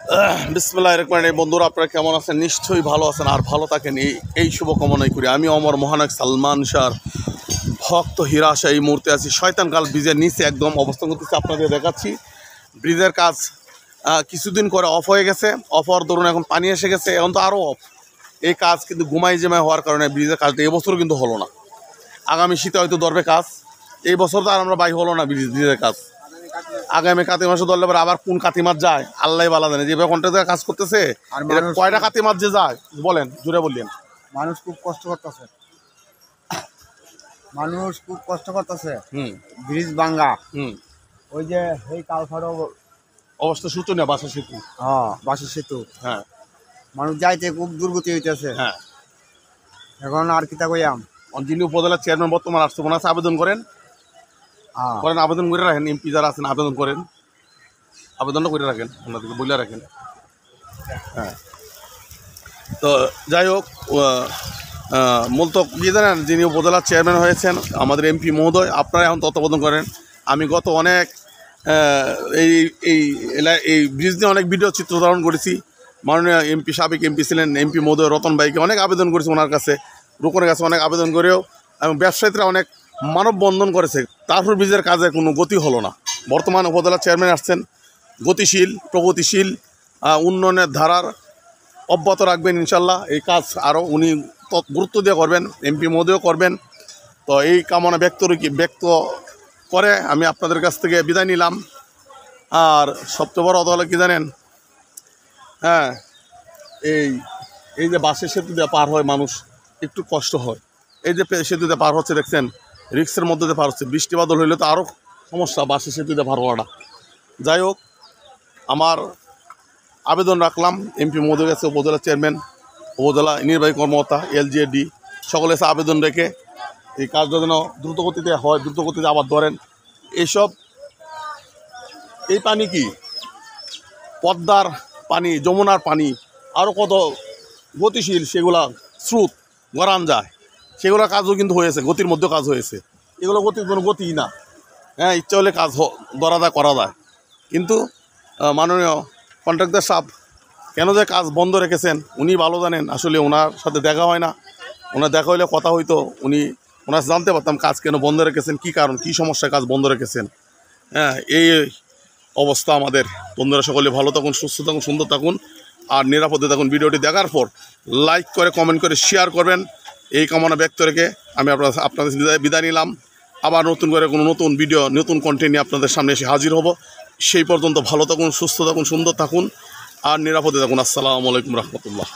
বিসমিল্লাহির রহমানির রহিম। বন্ধুরা, আপনারা কেমন আছেন? নিশ্চয়ই ভালো আছেন আর ভালো থাকেন এই শুভকামনাই করি। আমি অমর মহানায়ক সালমান শাহর ভক্ত হীরা শাহ এই মুহূর্তে আছি শয়তানকাল ব্রিজের নিচে একদম অবস্থান করতেছি। আপনাদের দেখাচ্ছি ব্রিজের কাজ কিছুদিন করে অফ হয়ে গেছে। অফ হওয়ার দরুন এখন পানি এসে গেছে, এখন তো আরও অফ। এই কাজ কিন্তু ঘুমাই জেমাই হওয়ার কারণে ব্রিজের কাজটা এবছরও কিন্তু হলো না। আগামী শীতে হয়তো ধরবে কাজ। এই বছর তো আর আমরা বাই হলো না ব্রিজের কাজ। আগামী কাতি মাসে ধরলে পরে আবার কোন কাতি মাস যায় আল্লাহ বালা জানে। যেভাবে কন্ট্রাক্টর কাজ করতেছে কয়টা কাতি মাস যে যায় বলেন, জুড়ে বললেন। মানুষ খুব কষ্ট করতেছে, ব্রিজ ভাঙ্গা। ওই যে এই কালফারও অবস্থা শোচনীয়। বাসা সেতু, বাসের সেতু, হ্যাঁ, মানুষ যাইতে খুব দুর্গতি হইতেছে। হ্যাঁ, এখন আর কিতা কইয়াম, যিনি উপজেলার চেয়ারম্যান বর্তমান আসছে ওনার কাছে আবেদন করেন, আবেদন করে রাখেন। এমপি যারা আছেন আবেদন করেন, আবেদনটা করে রাখেন, ওনাদেরকে বলে রাখেন। হ্যাঁ, তো যাই হোক, মূলত কি জানেন, যিনি উপজেলার চেয়ারম্যান হয়েছেন আমাদের এমপি মহোদয়, আপনারা এখন তত্ত্বাবধান করেন। আমি গত অনেক এই ব্রিজ নিয়ে অনেক ভিডিও চিত্র ধারণ করেছি। মাননীয় এমপি, সাবেক এমপি ছিলেন এমপি মহোদয় রতন ভাইকে অনেক আবেদন করেছি ওনার কাছে, রোকনের কাছে অনেক আবেদন করেও এবং ব্যবসায়ীরা অনেক মানববন্ধন করেছে। তারপর ব্রিজের কাজে কোনো গতি হলো না। বর্তমান উপজেলার চেয়ারম্যান আসছেন, গতিশীল প্রগতিশীল উন্নয়নের ধারার অব্যাহত রাখবেন ইনশাল্লাহ। এই কাজ আরও উনি গুরুত্ব দিয়ে করবেন, এমপি মহোদয়ও করবেন। তো এই কামনা ব্যক্ত করে আমি আপনাদের কাছ থেকে বিদায় নিলাম। আর সবচেয়ে বড় কথা হলো কি জানেন, হ্যাঁ, এই যে বাসের সেতু দিয়ে পার হয় মানুষ একটু কষ্ট হয়। এই যে সেতু দিয়ে পার হচ্ছে দেখছেন, রিক্সের মধ্যে দিয়ে পার হচ্ছে। বৃষ্টি বাদল হইলে তো আরও সমস্যা বাসের সেতু দিয়ে পার হওয়াটা। যাই হোক, আমার আবেদন রাখলাম এমপি মহোদয়ের কাছে, উপজেলা চেয়ারম্যান, উপজেলা নির্বাহী কর্মকর্তা, LGAD সকলে এসে আবেদন রেখে এই কাজটা যেন দ্রুতগতিতে হয়, দ্রুতগতিতে আবার ধরেন। এইসব এই পানি কি পদ্মার পানি, যমুনার পানি, আরও কত গতিশীল সেগুলা স্রোত গড়ান যায়, সেগুলোর কাজও কিন্তু হয়েছে, গতির মধ্যেও কাজ হয়েছে। এগুলো গতির কোনো গতিই না। হ্যাঁ, ইচ্ছা হলে কাজ ধরা যায়, করা যায়। কিন্তু মাননীয় কন্ট্রাক্টর সাহেব কেন যে কাজ বন্ধ রেখেছেন উনি ভালো জানেন। আসলে ওনার সাথে দেখা হয় না, ওনার দেখা হইলে কথা হইতো, ওনার জানতে পারতাম কাজ কেন বন্ধ রেখেছেন, কী কারণ, কী সমস্যায় কাজ বন্ধ রেখেছেন। হ্যাঁ, এই অবস্থা আমাদের। বন্ধুরা সকলে ভালো থাকুন, সুস্থ থাকুন, সুন্দর থাকুন আর নিরাপদে থাকুন। ভিডিওটি দেখার পর লাইক করে, কমেন্ট করে, শেয়ার করবেন। এই কামনা ব্যক্ত রেখে আমি আপনাদের বিদায় নিলাম। আবার নতুন করে কোনো নতুন ভিডিও, নতুন কন্টেন্ট নিয়ে আপনাদের সামনে এসে হাজির হব। সেই পর্যন্ত ভালো থাকুন, সুস্থ থাকুন, সুন্দর থাকুন আর নিরাপদে থাকুন। আসসালামু আলাইকুম রহমতুল্লাহ।